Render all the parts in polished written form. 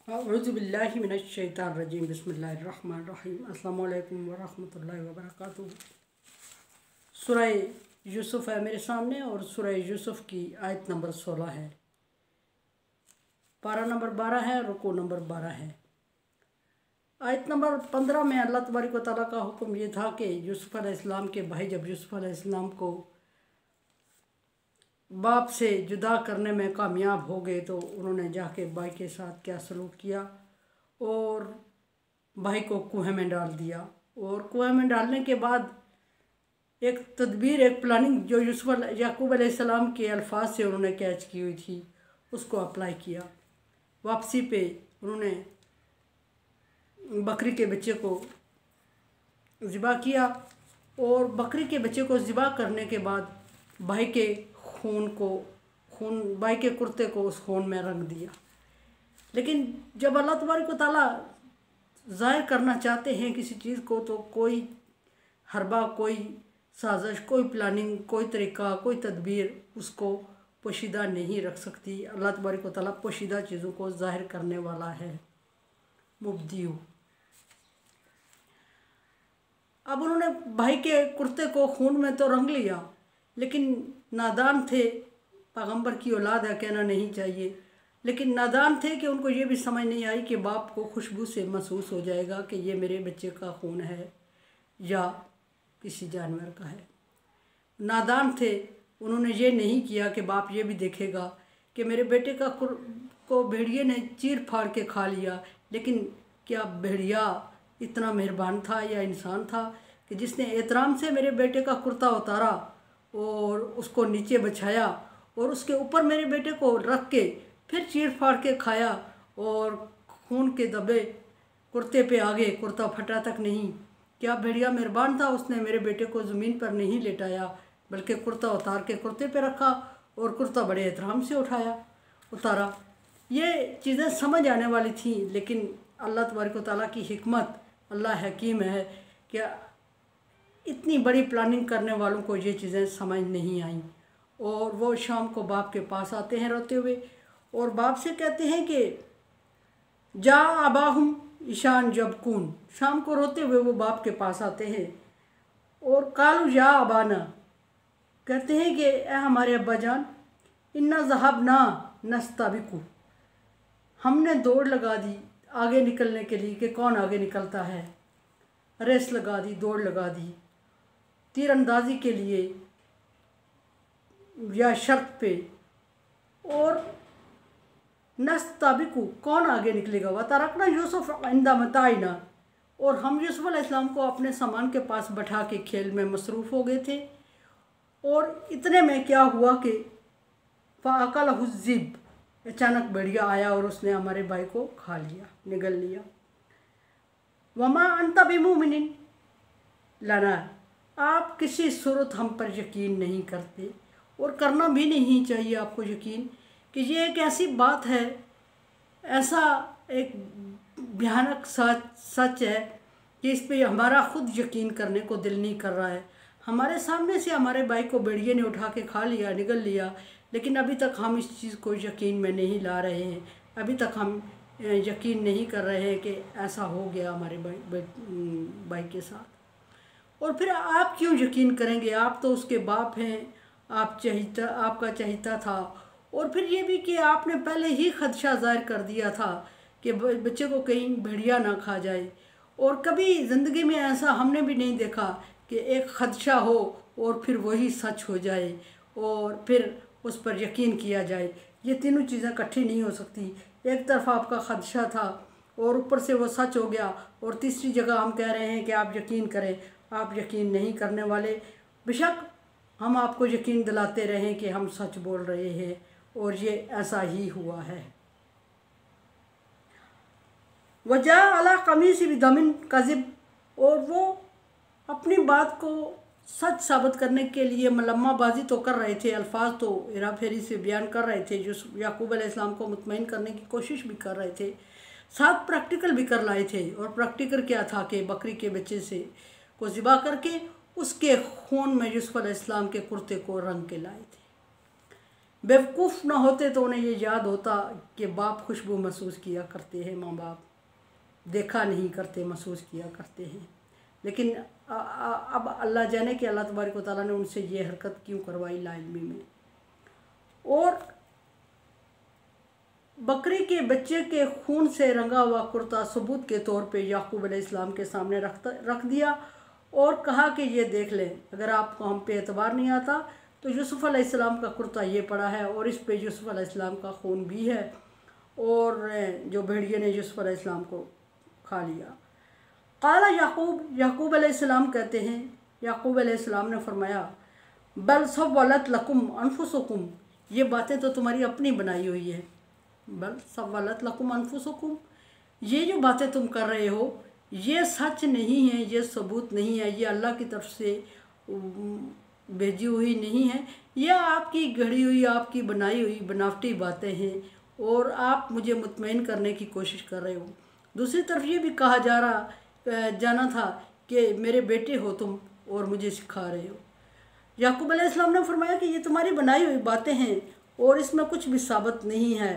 औज़ुबिल्लाहि मिनश्शैतानिर्रजीम बिस्मिल्लाहिर्रहमानिर्रहीम अस्सलामु अलैकुम वरहमतुल्लाहि वबरकातुहू। सूरह यूसुफ है मेरे सामने और सूरह यूसुफ की आयत नंबर 16 है, पारा नंबर 12 है, रुकू नंबर 12 है। आयत नंबर 15 में अल्लाह तबारक व तआला का हुक्म ये था कि यूसुफ अलैहिस्सलाम के भाई जब यूसुफ अलैहिस्सलाम को बाप से जुदा करने में कामयाब हो गए तो उन्होंने जाके भाई के साथ क्या सलूक किया और भाई को कुएं में डाल दिया। और कुएं में डालने के बाद एक तदबीर, एक प्लानिंग जो यूसुफ याकूब अलैहिस्सलाम के अल्फाज से उन्होंने कैच की हुई थी उसको अप्लाई किया। वापसी पे उन्होंने बकरी के बच्चे को ज़िबा किया और बकरी के बच्चे को ज़िबा करने के बाद भाई के भाई के कुर्ते को उस खून में रंग दिया। लेकिन जब अल्लाह तबारक व तआला ज़ाहिर करना चाहते हैं किसी चीज़ को तो कोई हरबा, कोई साजिश, कोई प्लानिंग, कोई तरीका, कोई तदबीर उसको पोशीदा नहीं रख सकती। अल्लाह तबारक व तआला पोशीदा चीज़ों को ज़ाहिर करने वाला है, मुब्दिउ। अब उन्होंने भाई के कुर्ते को खून में तो रंग लिया, लेकिन नादान थे। पैगंबर की औलाद है, कहना नहीं चाहिए, लेकिन नादान थे कि उनको ये भी समझ नहीं आई कि बाप को खुशबू से महसूस हो जाएगा कि ये मेरे बच्चे का खून है या किसी जानवर का है। नादान थे, उन्होंने ये नहीं किया कि बाप ये भी देखेगा कि मेरे बेटे को भेड़िए ने चीर फाड़ के खा लिया। लेकिन क्या भेड़िया इतना मेहरबान था या इंसान था कि जिसने एहतराम से मेरे बेटे का कुर्ता उतारा और उसको नीचे बिछाया और उसके ऊपर मेरे बेटे को रख के फिर चीर फाड़ के खाया और खून के दबे कुर्ते पे आ गए, कुर्ता फटा तक नहीं। क्या भेड़िया मेहरबान था, उसने मेरे बेटे को ज़मीन पर नहीं लेटाया बल्कि कुर्ता उतार के कुर्ते पे रखा और कुर्ता बड़े एहतराम से उतारा। ये चीज़ें समझ आने वाली थी, लेकिन अल्लाह तबारक व तआला की हिकमत, अल्लाह हकीम है। क्या इतनी बड़ी प्लानिंग करने वालों को ये चीज़ें समझ नहीं आईं और वो शाम को बाप के पास आते हैं रोते हुए और बाप से कहते हैं कि जा अबाहुम ईशान जबकून। शाम को रोते हुए वो बाप के पास आते हैं और कालू या अबाना, कहते हैं कि ए हमारे अब्बा जान, इन्ना ज़हबना नस्तबिकु, हमने दौड़ लगा दी आगे निकलने के लिए कि कौन आगे निकलता है। रेस लगा दी, दौड़ लगा दी तीरंदाजी के लिए या शर्त पे। और नस्तबिकु, कौन आगे निकलेगा। व तरकना यूसुफ इंदा मताइना, और हम यूसुफ अलैहिस्सलाम को अपने सामान के पास बैठा के खेल में मसरूफ़ हो गए थे। और इतने में क्या हुआ कि फ़अकलहु ज़िब, अचानक भेड़िया आया और उसने हमारे भाई को खा लिया, निगल लिया। वमा अंता बिमुमिनिन लना, आप किसी सूरत हम पर यकीन नहीं करते और करना भी नहीं चाहिए आपको यकीन कि ये एक ऐसी बात है, ऐसा एक भयानक सच है कि इस पे हमारा ख़ुद यकीन करने को दिल नहीं कर रहा है। हमारे सामने से हमारे भाई को भेड़िए ने उठा के खा लिया, निगल लिया, लेकिन अभी तक हम इस चीज़ को यकीन में नहीं ला रहे हैं। अभी तक हम यकीन नहीं कर रहे हैं कि ऐसा हो गया हमारे भाई के साथ। और फिर आप क्यों यकीन करेंगे, आप तो उसके बाप हैं, आपका चहेता था। और फिर ये भी कि आपने पहले ही खदशा ज़ाहिर कर दिया था कि बच्चे को कहीं भेड़िया ना खा जाए। और कभी ज़िंदगी में ऐसा हमने भी नहीं देखा कि एक खदशा हो और फिर वही सच हो जाए और फिर उस पर यकीन किया जाए। ये तीनों चीज़ें इकट्ठी नहीं हो सकती। एक तरफ आपका खदशा था और ऊपर से वो सच हो गया, और तीसरी जगह हम कह रहे हैं कि आप यकीन करें। आप यकीन नहीं करने वाले। बेशक हम आपको यकीन दिलाते रहें कि हम सच बोल रहे हैं और ये ऐसा ही हुआ है। वजा अला कमीस बिदमिन कज़िब, और वो अपनी बात को सच साबित करने के लिए मलम्माबाजी तो कर रहे थे, अल्फाज तो हेरा फेरी से बयान कर रहे थे, जो याकूब अलैहिस्सलाम को मुतमईन करने की कोशिश भी कर रहे थे, साथ प्रैक्टिकल भी कर लाए थे। और प्रैक्टिकल क्या था कि बकरी के बच्चे से को ज़िबा करके उसके खून में यूसुफ अलैहिस्सलाम के कुर्ते को रंग के लाए थे। बेवकूफ़ ना होते तो उन्हें ये याद होता कि बाप खुशबू महसूस किया करते हैं, माँ बाप देखा नहीं करते, महसूस किया करते हैं। लेकिन अब अल्लाह जाने कि अल्लाह तबारक व तआला ने उनसे ये हरकत क्यों करवाई लाइल्मी में। और बकरी के बच्चे के खून से रंगा हुआ कुर्ता सबूत के तौर पे याकूब अलैहिस्सलाम के सामने रख दिया और कहा कि ये देख लें, अगर आपको हम पे एतबार नहीं आता तो यूसुफ़ अलैहिस्सलाम का कुर्ता ये पड़ा है और इस पे यूसुफ़ अलैहिस्सलाम का खून भी है, और जो भेड़िए ने यूसुफ़ अलैहिस्सलाम को खा लिया। काला याकूब अलैहिस्सलाम कहते हैं, याकूब अलैहिस्सलाम ने फरमाया, बल सव्वलत लकुम अनफुसुकुम, ये बातें तो तुम्हारी अपनी बनाई हुई है। बल सव्वलत लकुम अनफुसुकुम, ये जो बातें तुम कर रहे हो ये सच नहीं है, ये सबूत नहीं है, ये अल्लाह की तरफ से भेजी हुई नहीं है, ये आपकी गढ़ी हुई, आपकी बनाई हुई बनावटी बातें हैं और आप मुझे मुतमईन करने की कोशिश कर रहे हो। दूसरी तरफ ये भी कहा जाना था कि मेरे बेटे हो तुम और मुझे सिखा रहे हो। याकूब अलैहिस्सलाम ने फरमाया कि ये तुम्हारी बनाई हुई बातें हैं और इसमें कुछ भी साबित नहीं है।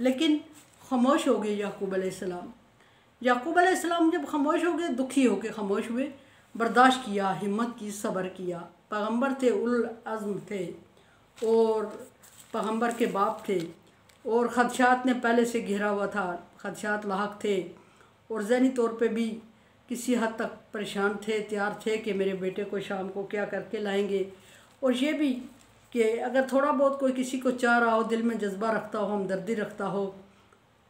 लेकिन खामोश हो गए याकूब अलैहिस्सलाम। याकूब अलैहिस्सलाम जब खामोश हो गए, दुखी होकर खामोश हुए, बर्दाश्त किया, हिम्मत की, सब्र किया। पैगंबर थे, उल अज़्म थे और पैगंबर के बाप थे और ख़दशात ने पहले से घेरा हुआ था, ख़दशात लाहक थे और ज़हनी तौर पे भी किसी हद तक परेशान थे, तैयार थे कि मेरे बेटे को शाम को क्या करके लाएंगे। और ये भी कि अगर थोड़ा बहुत कोई किसी को चाह रहा हो, दिल में जज्बा रखता हो, हमदर्दी रखता हो,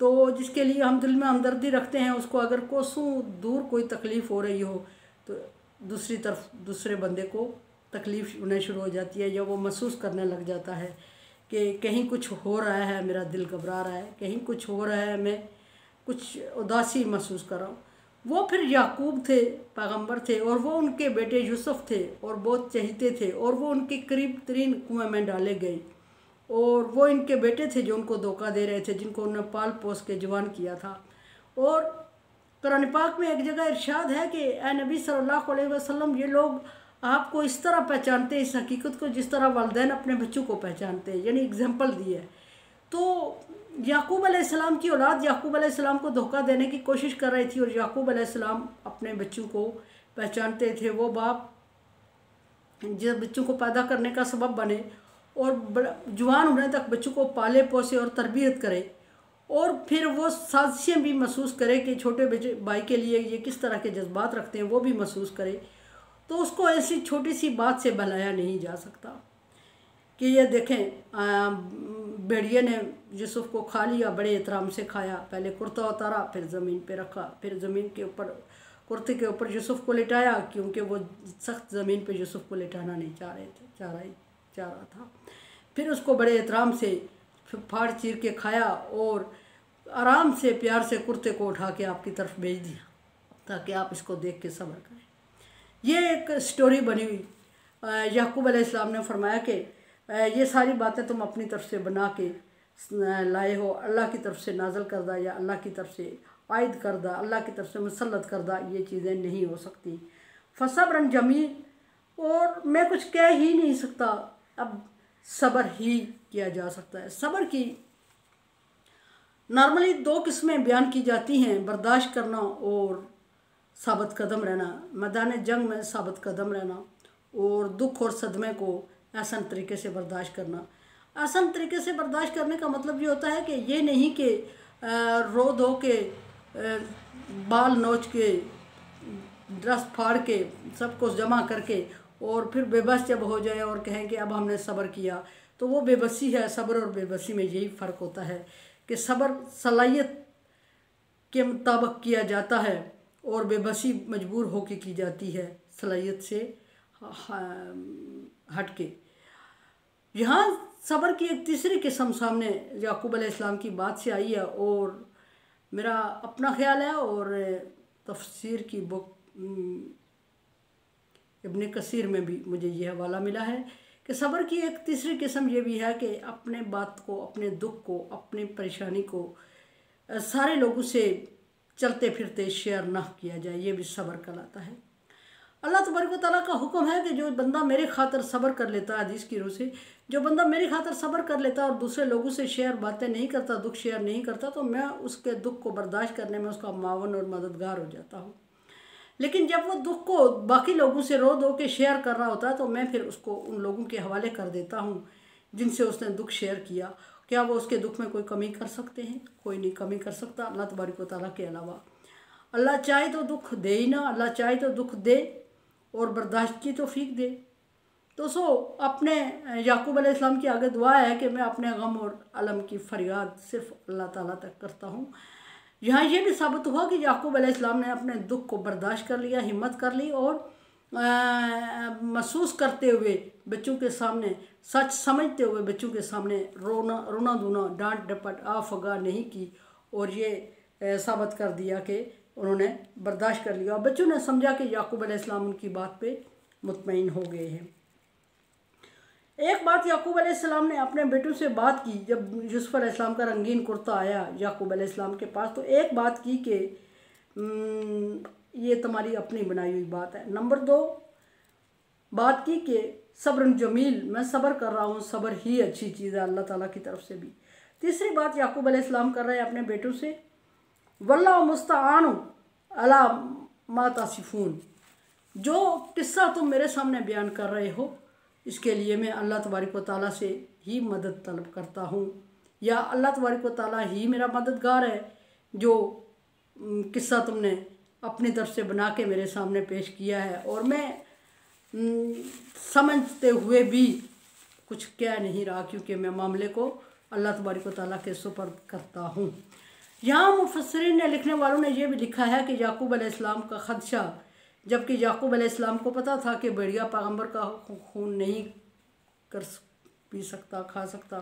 तो जिसके लिए हम दिल में हमदर्दी रखते हैं उसको अगर कोसों दूर कोई तकलीफ़ हो रही हो तो दूसरी तरफ दूसरे बंदे को तकलीफ़ होने शुरू हो जाती है, या वो महसूस करने लग जाता है कि कहीं कुछ हो रहा है, मेरा दिल घबरा रहा है, कहीं कुछ हो रहा है, मैं कुछ उदासी महसूस कर रहा हूँ। वो फिर याकूब थे, पैगंबर थे और वो उनके बेटे यूसुफ थे और बहुत चहीते थे और वो उनके करीब तरीन कुएं में डाले गए और वो इनके बेटे थे जो उनको धोखा दे रहे थे, जिनको उन्होंने पाल पोस के जवान किया था। और कुरान पाक में एक जगह इरशाद है कि ए नबी सल्लल्लाहु अलैहि वसल्लम, ये लोग आपको इस तरह पहचानते हैं, इस हकीकत को, जिस तरह वालिदैन अपने बच्चों को पहचानते हैं, यानी एग्जाम्पल दी है। तो याकूब अलैहिस्सलाम की औलाद याकूब अलैहिस्सलाम को धोखा देने की कोशिश कर रही थी और याकूब अलैहिस्सलाम अपने बच्चों को पहचानते थे। वो बाप जिस बच्चों को पैदा करने का सबब बने और जवान होने तक बच्चों को पाले पोसे और तरबियत करे और फिर वो साजिशें भी महसूस करे कि छोटे बच्चे भाई के लिए ये किस तरह के जज्बात रखते हैं, वो भी महसूस करे। तो उसको ऐसी छोटी सी बात से बहलाया नहीं जा सकता कि ये देखें, भेड़िए ने यूसुफ को खा लिया, बड़े एहतराम से खाया, पहले कुर्ता उतारा, फिर ज़मीन पे रखा, फिर ज़मीन के ऊपर, कुर्ते के ऊपर यूसुफ को लिटाया, क्योंकि वो सख्त ज़मीन पे यूसुफ को लिटाना नहीं चाह रहा था। फिर उसको बड़े एहतराम से फाड़ चीर के खाया और आराम से प्यार से कुर्ते को उठा के आपकी तरफ भेज दिया ताकि आप इसको देख के सब्र करें। ये एक स्टोरी बनी हुई। याकूब अलैहिस्सलाम ने फरमाया कि ये सारी बातें तुम अपनी तरफ से बना के लाए हो, अल्लाह की तरफ से नाजल करदा या अल्लाह की तरफ से आयद करदा, अल्लाह की तरफ से मुसल्लत करदा ये चीज़ें नहीं हो सकती। फसब्रन जमील, और मैं कुछ कह ही नहीं सकता, अब सब्र ही किया जा सकता है। सब्र की नॉर्मली दो किस्में बयान की जाती हैं, बर्दाश्त करना और साबित कदम रहना, मैदान जंग में साबित कदम रहना और दुख और सदमे को आसान तरीके से बर्दाश्त करना। आसान तरीके से बर्दाश्त करने का मतलब ये होता है कि ये नहीं कि रो धो के, बाल नोच के, ड्रेस फाड़ के, सब कुछ जमा करके और फिर बेबस जब हो जाए और कहें कि अब हमने सब्र किया, तो वो बेबसी है। सब्र और बेबसी में यही फ़र्क होता है कि सब्र सलाहियत के मुताबिक किया जाता है और बेबसी मजबूर होकर की जाती है, सलाहियत से हट के। यहाँ सब्र की एक तीसरी किस्म सामने याकूब अलैहिस्सलाम की बात से आई है और मेरा अपना ख्याल है और तफसीर की बुक इब्न कसीर में भी मुझे ये हवाला मिला है कि सब्र की एक तीसरी किस्म ये भी है कि अपने बात को, अपने दुख को, अपनी परेशानी को सारे लोगों से चलते फिरते शेयर ना किया जाए, ये भी सब्र कहलाता है। अल्लाह तबारक व तआला का हुक्म है कि जो बंदा मेरे खातर सब्र कर लेता है, हदीस की रूह से, जो बंदा मेरे खातर सब्र कर लेता है और दूसरे लोगों से शेयर बातें नहीं करता, दुख शेयर नहीं करता, तो मैं उसके दुख को बर्दाश्त करने में उसका मावन और मददगार हो जाता हूँ। लेकिन जब वो दुख को बाकी लोगों से रो दो के शेयर कर रहा होता है तो मैं फिर उसको उन लोगों के हवाले कर देता हूँ जिनसे उसने दुख शेयर किया। क्या वो उसके दुख में कोई कमी कर सकते हैं? कोई नहीं कमी कर सकता अल्लाह तबारक व तआला के अलावा। अल्लाह चाहे तो दुख दे ही ना, अल्लाह चाहे तो दुख दे और बर्दाश्त की तौफीक दे। दोस्तों, अपने याकूब अलैहिस्सलाम की आगे दुआ है कि मैं अपने गम और अलम की फरियाद सिर्फ अल्लाह ताला तक करता हूँ। यहाँ ये भी साबित हुआ कि याकूब अलैहिस्सलाम ने अपने दुख को बर्दाश्त कर लिया, हिम्मत कर ली और महसूस करते हुए बच्चों के सामने, सच समझते हुए बच्चों के सामने रोना धोना, डांट डपट आफगा नहीं की और ये साबित कर दिया कि उन्होंने बर्दाश्त कर लिया और बच्चों ने समझा कि याकूब अलैहिस्सलाम उनकी बात पे मुतमईन हो गए हैं। एक बात याकूब अलैहिस्सलाम ने अपने बेटों से बात की जब यूसुफ अलैहिस्सलाम का रंगीन कुर्ता आया याकूब अलैहिस्सलाम के पास, तो एक बात की कि ये तुम्हारी अपनी बनाई हुई बात है। नंबर 2 बात की कि सब्र जमील, मैं सब्र कर रहा हूँ, सब्र ही अच्छी चीज़ है अल्लाह ताला की तरफ से भी। तीसरी बात याकूब अलैहिस्सलाम कर रहे हैं अपने बेटों से, वल्लाहु मुस्तआनु अला मा तासिफून, जो किस्सा तुम मेरे सामने बयान कर रहे हो इसके लिए मैं अल्लाह तबारक व तआला से ही मदद तलब करता हूँ, या अल्लाह तबारक व तआला ही मेरा मददगार है जो किस्सा तुमने अपनी तरफ से बना के मेरे सामने पेश किया है। और मैं समझते हुए भी कुछ कह नहीं रहा क्योंकि मैं मामले को अल्लाह तबारक व तआला के सुपर्द करता हूँ। यहाँ मुफस्सिरीन ने, लिखने वालों ने यह भी लिखा है कि याकूब अलैहिस्सलाम का खदशा, जबकि याकूब अलैहिस्सलाम को पता था कि भेड़िया पैगंबर का खून नहीं कर पी सकता, खा सकता,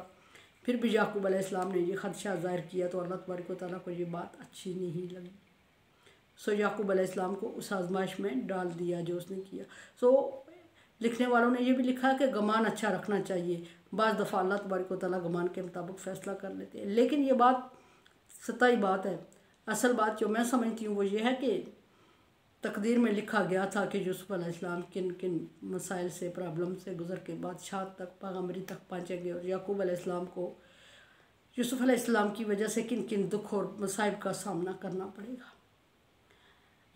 फिर भी याकूब अलैहिस्सलाम ने ये खदशा ज़ाहिर किया तो अल्लाह तबारक व तआला को ये बात अच्छी नहीं लगी। सो याकूब अलैहिस्सलाम को उस आजमाइश में डाल दिया जो उसने किया। सो लिखने वालों ने यह भी लिखा कि गमान अच्छा रखना चाहिए। बाज़ दफ़ा अल्लाह तबारक व तआला गमान के मुताबिक फ़ैसला कर लेते हैं, लेकिन ये बात सताई बात है। असल बात जो मैं समझती हूँ वो ये है कि तकदीर में लिखा गया था कि यूसुफ अलैहिस्सलाम किन किन मसाइल से, प्रॉब्लम से गुजर के बादशाह तक, पैगंबरी तक पहुँचेंगे और याकूब अलैहिस्सलाम को यूसुफ अलैहिस्सलाम की वजह से किन किन दुख और मसाइब का सामना करना पड़ेगा।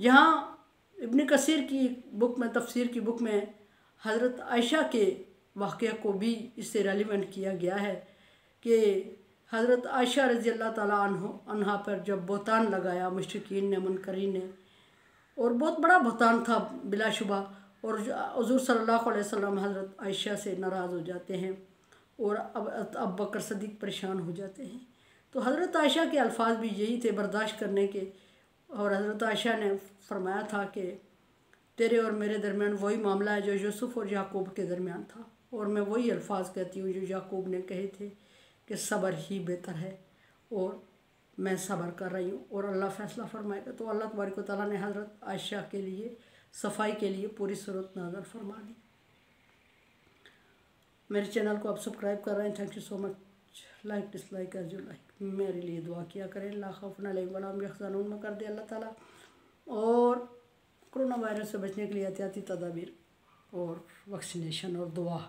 यहाँ इब्न कसीर की बुक में, तफसीर की बुक में हज़रत आयशा के वाक़या को भी इससे रेलिवेंट किया गया है कि हज़रत आयशा रज़ी अल्लाह ताला अन्हा पर जब बोतान लगाया मुश्रिकीन ने, मुनकरीन ने, और बहुत बड़ा बोतान था बिलाशुबा, और हुज़ूर सल्लल्लाहु अलैहि वसल्लम हज़रत आयशा से नाराज़ हो जाते हैं और अब बकर सदीक परेशान हो जाते हैं। तो हज़रत आयशा के अल्फाज भी यही थे बर्दाश्त करने के, और हज़रत आयशा ने फरमाया था कि तेरे और मेरे दरमियान वही मामला है जो यूसुफ और याकूब के दरमियान था, और मैं वही अल्फाज कहती हूँ जो याकूब ने कहे थे कि सब्र ही बेहतर है, और मैं सब्र कर रही हूँ और अल्लाह फ़ैसला फरमाएगा। तो अल्लाह तबारक व तआला ने हज़रत आयशा के लिए सफाई के लिए पूरी सूरत नाज़र फरमा दी। मेरे चैनल को आप सब्सक्राइब कर रहे हैं, thank you so much. Like dislike as you like, मेरे लिए दुआ किया करें। ला खौफुन अलैहिम वला हुम यहज़नून में कर दे अल्लाह ताला, और कोरोना वायरस से बचने के लिए एहतियाती तदाबीर और वैक्सीनेशन और दुआ।